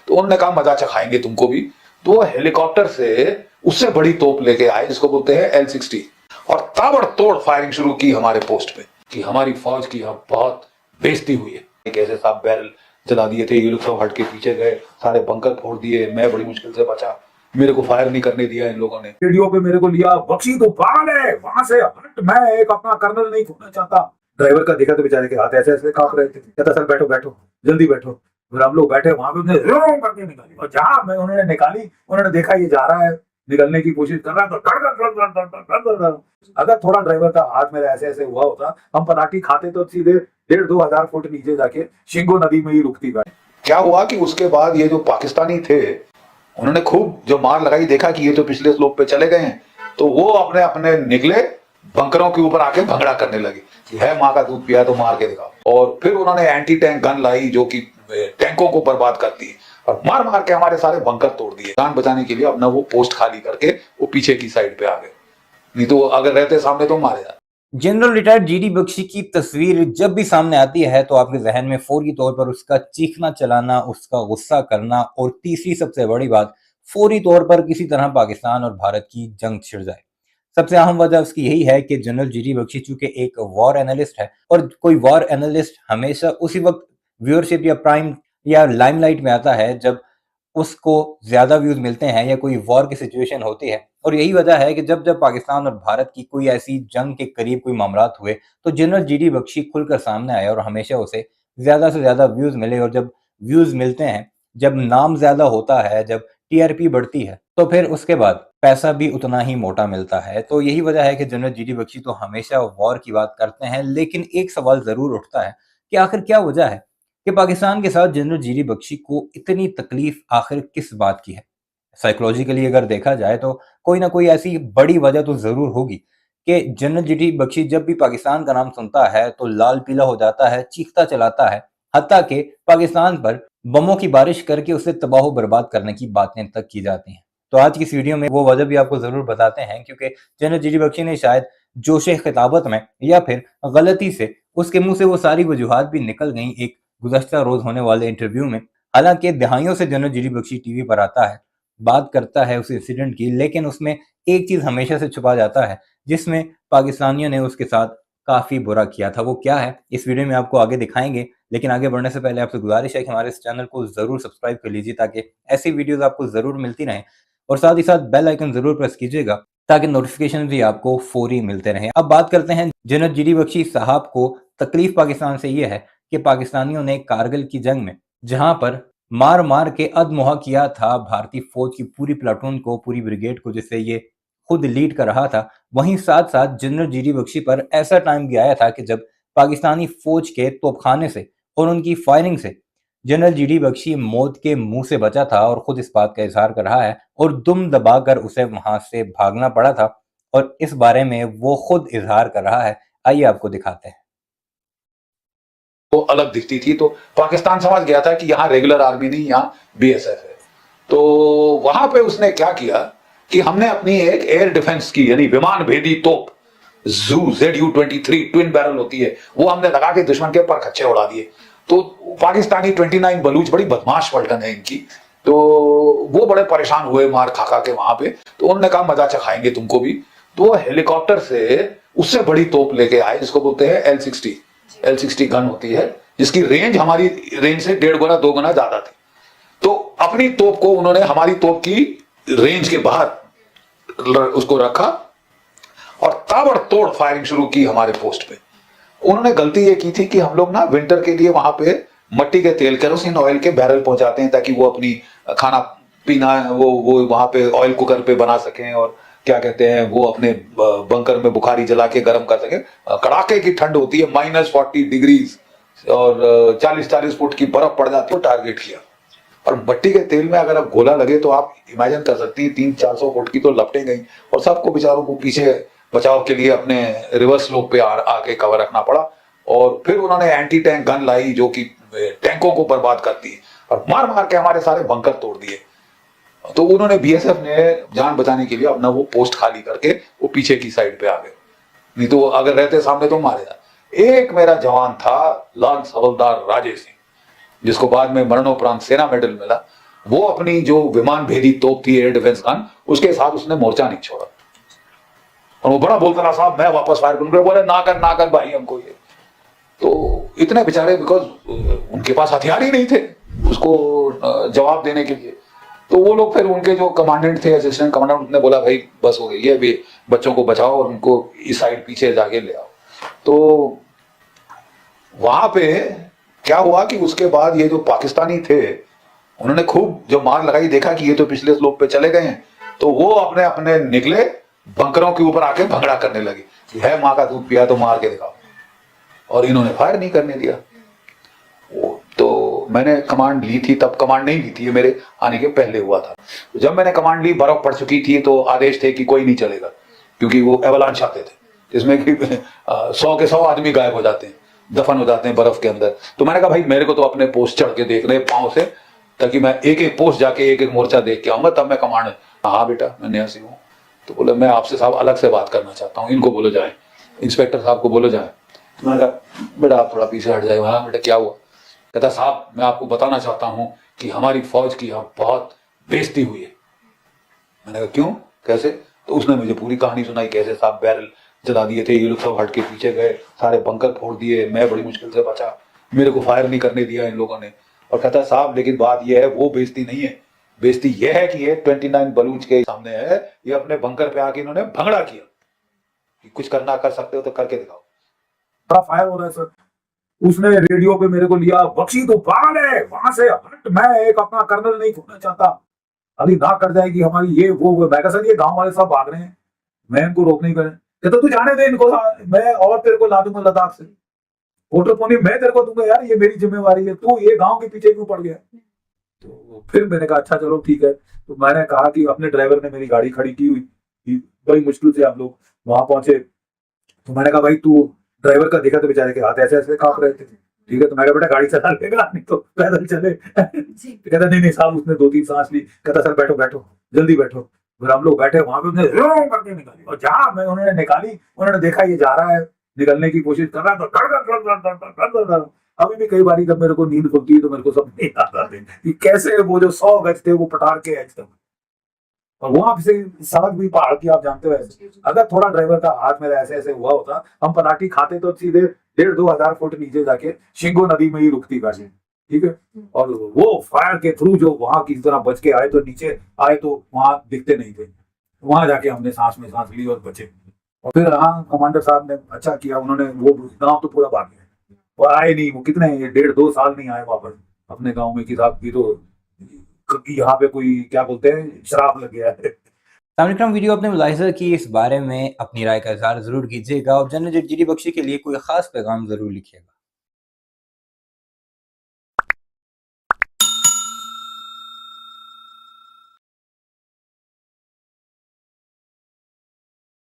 तो उन्होंने कहा मजा चखाएंगे तुमको भी। तो वो हेलीकॉप्टर से उससे बड़ी तोप लेके आए जिसको बोलते हैं L60 और ताबड़तोड़ फायरिंग शुरू की हमारे पोस्ट पे कि हमारी फौज की अब बहुत बेइज्जती हुई है। कैसे साहब बैरल चला दिए थे, ये लोग सब हट के पीछे गए, सारे बंकर फोड़ दिए, मैं बड़ी मुश्किल से बचा, मेरे को फायर नहीं करने दिया इन लोगों ने। रेडियो पे मेरे को लिया, बख्शी तो पागल है, वहां से हट, मैं एक अपना कर्नल नहीं खोना चाहता। ड्राइवर का देखा तो बेचारे के हाथ ऐसे ऐसे कांप रहे थे, कहता सर बैठो बैठो जल्दी बैठो। फिर हम लोग बैठे, वहां पे उसने रो करके निकाली और जहां मैं उन्होंने निकाली, उन्होंने देखा ये जा रहा है, निकलने की कोशिश कर रहा, तो धड़ धड़ धड़ धड़ धड़ धड़ धड़ धड़। अगर थोड़ा ड्राइवर का हाथ मेरा ऐसे ऐसे हुआ होता, हम पराठी खाते तो सीधे 1,500-2,000 फुट नीचे जाके शिंगो नदी में ही रुकती गाड़ी। क्या हुआ कि उसके बाद ये जो पाकिस्तानी थे उन्होंने खूब जो मार लगाई, देखा कि ये तो पिछले स्लोप पे चले गए हैं, तो वो अपने अपने निकले बंकरों के ऊपर आके भगड़ा करने लगे कि है माँ का दूध पिया तो मार के दिखाओ। और फिर उन्होंने एंटी टैंक गन लाई जो कि टैंकों को बर्बाद करती है और मार मार के हमारे सारे बंकर तोड़ दिए। जान बचाने के लिए अपना वो पोस्ट खाली करके वो पीछे की साइड पे आ गए, नहीं तो अगर रहते सामने तो मारे जाते। जनरल रिटायर्ड जीडी बख्शी की तस्वीर जब भी सामने आती है तो आपके जहन में फौरी तौर पर उसका चीखना चलाना, उसका गुस्सा करना और तीसरी सबसे बड़ी बात, फौरी तौर पर किसी तरह पाकिस्तान और भारत की जंग छिड़ जाए। सबसे अहम वजह उसकी यही है कि जनरल जीडी बख्शी चूंकि एक वॉर एनालिस्ट है और कोई वॉर एनालिस्ट हमेशा उसी वक्त व्यूअरशिप या प्राइम या लाइमलाइट में आता है जब उसको ज्यादा व्यूज मिलते हैं या कोई वॉर की सिचुएशन होती है। और यही वजह है कि जब जब पाकिस्तान और भारत की कोई ऐसी जंग के करीब कोई मामलात हुए तो जनरल जीडी बख्शी खुलकर सामने आए और हमेशा उसे ज्यादा से ज्यादा व्यूज मिले। और जब व्यूज मिलते हैं, जब नाम ज्यादा होता है, जब टीआरपी बढ़ती है, तो फिर उसके बाद पैसा भी उतना ही मोटा मिलता है। तो यही वजह है कि जनरल जीडी बख्शी तो हमेशा वॉर की बात करते हैं, लेकिन एक सवाल जरूर उठता है कि आखिर क्या वजह है कि पाकिस्तान के साथ जनरल जीडी बख्शी को इतनी तकलीफ आखिर किस बात की है। साइकोलॉजिकली अगर देखा जाए तो कोई ना कोई ऐसी बड़ी वजह तो जरूर होगी कि जनरल जीडी बख्शी जब भी पाकिस्तान का नाम सुनता है तो लाल पीला हो जाता है, चीखता चलाता है, हत्ता के पाकिस्तान पर बमों की बारिश करके उसे तबाह बर्बाद करने की बातें तक की जाती हैं। तो आज की इस वीडियो में वो वजह भी आपको जरूर बताते हैं, क्योंकि जनरल जीडी बख्शी ने शायद जोशे खिताबत में या फिर गलती से उसके मुंह से वो सारी वजूहात भी निकल गई एक गुज़श्ता रोज होने वाले इंटरव्यू में। हालांकि दहाइयों से जनरल जीडी बख्शी टीवी पर आता है, बात करता है उस इंसिडेंट की, लेकिन उसमें एक चीज हमेशा से छुपा जाता है जिसमें पाकिस्तानियों ने उसके साथ काफी बुरा किया था। वो क्या है इस वीडियो में आपको आगे दिखाएंगे, लेकिन आगे बढ़ने से पहले आपसे गुजारिश है कि हमारे इस चैनल को जरूर सब्सक्राइब कर लीजिए ताकि ऐसी वीडियोस आपको जरूर मिलती रहें और साथ ही साथ बेल आइकन जरूर प्रेस कीजिएगा ताकि नोटिफिकेशन भी आपको फौरी मिलते रहें। अब बात करते हैं जनरल जीडी बख्शी साहब को। तकलीफ पाकिस्तान से यह है कि पाकिस्तानियों ने कारगिल की जंग में जहां पर मार मार के अधमुहा किया था भारतीय फौज की पूरी प्लाटून को, पूरी ब्रिगेड को, जिसे ये खुद लीड कर रहा था, वहीं साथ साथ जनरल जीडी बख्शी पर ऐसा टाइम भी आया था कि जब पाकिस्तानी फौज के तोपखाने से और उनकी फायरिंग से जनरल जीडी बख्शी मौत के मुंह से बचा था और खुद इस बात का इजहार कर रहा है और दुम दबाकर उसे वहां से भागना पड़ा था और इस बारे में वो खुद इजहार कर रहा है। आइए आपको दिखाते हैं। वो अलग दिखती थी तो पाकिस्तान समझ गया था कि यहाँ रेगुलर आर्मी नहीं, यहाँ बीएसएफ है। तो वहां पे उसने क्या किया कि हमने अपनी एक एयर डिफेंस की यानी विमान भेदी तोप ZU-23 ट्विन बैरल होती है, वो हमने लगा के दुश्मन के पर खच्चे उड़ा दिए। तो पाकिस्तानी 29 बलूच बड़ी बदमाश पलटन है इनकी, तो वो बड़े परेशान हुए मार खा खा के वहां पे। तो उन्होंने कहा मजा चखाएंगे तुमको भी। तो वो हेलीकॉप्टर से उससे बड़ी तोप लेके आए जिसको बोलते हैं L60 गन होती है, जिसकी रेंज हमारी रेंज से 1.5 गुना 2 गुना ज्यादा थी। तो अपनी तोप को उन्होंने हमारी तोप की रेंज के बाहर उसको रखा और ताबड़तोड़ फायरिंग शुरू की हमारे पोस्ट पे। उन्होंने गलती ये की थी कि हम लोग ना विंटर के लिए वहां पे मट्टी के तेल, केरोसिन ऑयल के बैरल पहुंचाते हैं ताकि वो अपनी खाना पीना वो वहां पे ऑयल कुकर पे बना सकें और क्या कहते हैं वो अपने बंकर में बुखारी जला के गर्म कर सके। कड़ाके की ठंड होती है, -40 डिग्रीज और 40-40 फुट की बर्फ पड़ जाती है। टारगेट किया और मट्टी के तेल में अगर आप गोला लगे तो आप इमेजिन कर सकती है 300-400 फुट की तो लपटें गई और सबको बेचारों को पीछे बचाव के लिए अपने रिवर्स स्लोप पे आके कवर रखना पड़ा। और फिर उन्होंने एंटी टैंक गन लाई जो कि टैंकों को बर्बाद करती है और मार मार के हमारे सारे बंकर तोड़ दिए। तो उन्होंने बीएसएफ ने जान बचाने के लिए अपना वो पोस्ट खाली करके वो पीछे की साइड पे आ गए, नहीं तो अगर रहते सामने तो मारे जाते। एक मेरा जवान था लांस हवलदार राजेश सिंह, जिसको बाद में मरणोपरांत सेना मेडल मिला। वो अपनी जो विमान भेदी तोप थी एयर डिफेंस गन, उसके साथ उसने मोर्चा नहीं छोड़ा। और वो बड़ा बोलता रहा, साहब मैं वापस फायर करूंगा। बोले ना कर भाई हमको ये। तो इतने बेचारे, बिकॉज उनके पास हथियार ही नहीं थे उसको जवाब देने के लिए। तो वो लोग फिर, उनके जो कमांडेंट थे, असिस्टेंट कमांडेंट, उन्होंने बोला भाई बस हो गई है, भी बच्चों को बचाओ और उनको इस साइड पीछे जाके ले आओ। तो वहां पे क्या हुआ कि उसके बाद ये जो पाकिस्तानी थे, उन्होंने खूब जो मार लगाई, देखा कि ये तो पिछले स्लोप पे चले गए हैं, तो वो अपने अपने निकले, बंकरों के ऊपर आके भंगड़ा करने लगे कि है माँ का दूध पिया तो मार के दिखाओ। और इन्होंने फायर नहीं करने दिया। तो मैंने कमांड ली थी, तब कमांड नहीं ली थी, ये मेरे आने के पहले हुआ था। जब मैंने कमांड ली, बर्फ पड़ चुकी थी, तो आदेश थे कि कोई नहीं चलेगा, क्योंकि वो एवलांच आते थे जिसमें कि 100 के 100 आदमी गायब हो जाते हैं, दफन हो जाते हैं बर्फ के अंदर। तो मैंने कहा भाई मेरे को तो अपने पोस्ट चढ़ के देखना है पांव से, ताकि मैं एक एक पोस्ट जाके एक एक मोर्चा देख के आऊंगा, तब मैं कमांड। हाँ बेटा मैं नया सी हूँ। तो बोले मैं आपसे साहब अलग से बात करना चाहता हूँ, इनको बोलो जाए, इंस्पेक्टर साहब को बोलो जाए। तो मैंने कहा बेटा आप थोड़ा पीछे हट जाए। हाँ बेटा क्या हुआ? कहता साहब मैं आपको बताना चाहता हूँ कि हमारी फौज की यहाँ बहुत बेइज्जती हुई है। मैंने कहा क्यों, कैसे? तो उसने मुझे पूरी कहानी सुनाई, कैसे साहब बैरल जला दिए थे, ये लोग सब हट के पीछे गए, सारे बंकर फोड़ दिए, मैं बड़ी मुश्किल से बचा, मेरे को फायर नहीं करने दिया इन लोगों ने। और कहता साहब लेकिन बात यह है, वो बेइज्जती नहीं है, बेइज्जती यह है कि ये 29 बलूच के सामने है, ये अपने बंकर पे आके इन्होंने भंगड़ा किया कि कुछ करना कर सकते हो तो करके दिखाओ। बड़ा फायर हो रहा है सर। उसने रेडियो पे मेरे को लिया, बख्शी तो पागल है, वहां से हट, मैं एक अपना कर्नल नहीं खोना चाहता, अभी ना कर जाएगी हमारी ये वो। मैं कहा सर ये गांव वाले सब भाग रहे हैं, मैं इनको रोक नहीं करें। कहता तू जाने दे इनको, मैं और तेरे को ला दूंगा लद्दाख से, फोटोपोनी मैं तेरे को दूंगा यार, ये मेरी जिम्मेवारी है, तू ये गांव के पीछे क्यों पड़ गया? तो फिर मैंने कहा अच्छा चलो ठीक है। तो मैंने कहा कि अपने ड्राइवर ने मेरी गाड़ी खड़ी की हुई, बड़ी मुश्किल से आप लोग वहां पहुंचे। तो मैंने कहा भाई तू ड्राइवर का देखा तो बेचारे के हाथ ऐसे ऐसे कांप रहे थे। ठीक है, तो मैं कहा बेटा गाड़ी चला लेगा, नहीं तो पैदल चले। तो कहता नहीं साहब, उसने 2-3 सांस ली, कहता सर बैठो बैठो जल्दी बैठो। फिर हम लोग बैठे, वहां पे उसने करके निकाली, और जहां मैं उन्होंने निकाली, उन्होंने देखा ये जा रहा है, निकलने की कोशिश कर रहा है, तो अभी भी कई बार जब मेरे को नींद खुलती है तो मेरे को सब नहीं याद आते कि कैसे वो जो 100 गज थे वो पटार के एज तक। और वहां से सड़क भी पहाड़ की आप जानते हो ऐसे, अगर थोड़ा ड्राइवर का हाथ मेरा ऐसे ऐसे हुआ होता, हम पराठी खाते तो सीधे 1,500-2 हजार फुट नीचे जाके शिंगो नदी में ही रुकती गाड़ी। ठीक है, और वो फायर के थ्रू जो वहां किसी तरह बच के आए, तो नीचे आए तो वहां दिखते नहीं थे, वहां जाके हमने सांस में सांस ली और बचे। और फिर हाँ कमांडर साहब ने अच्छा किया, उन्होंने वो गाँव तो पूरा भाग गया, वो आए नहीं, वो कितने 1.5-2 साल नहीं आए वापस अपने गाँव में कि साहब की तो यहाँ पे कोई क्या बोलते हैं शराब लग गया है। सामने वीडियो अपने मुलाहिजा की इस बारे में अपनी राय का इजहार जरूर कीजिएगा और जनरल जेडी बख्शी के लिए कोई खास पैगाम जरूर लिखिएगा।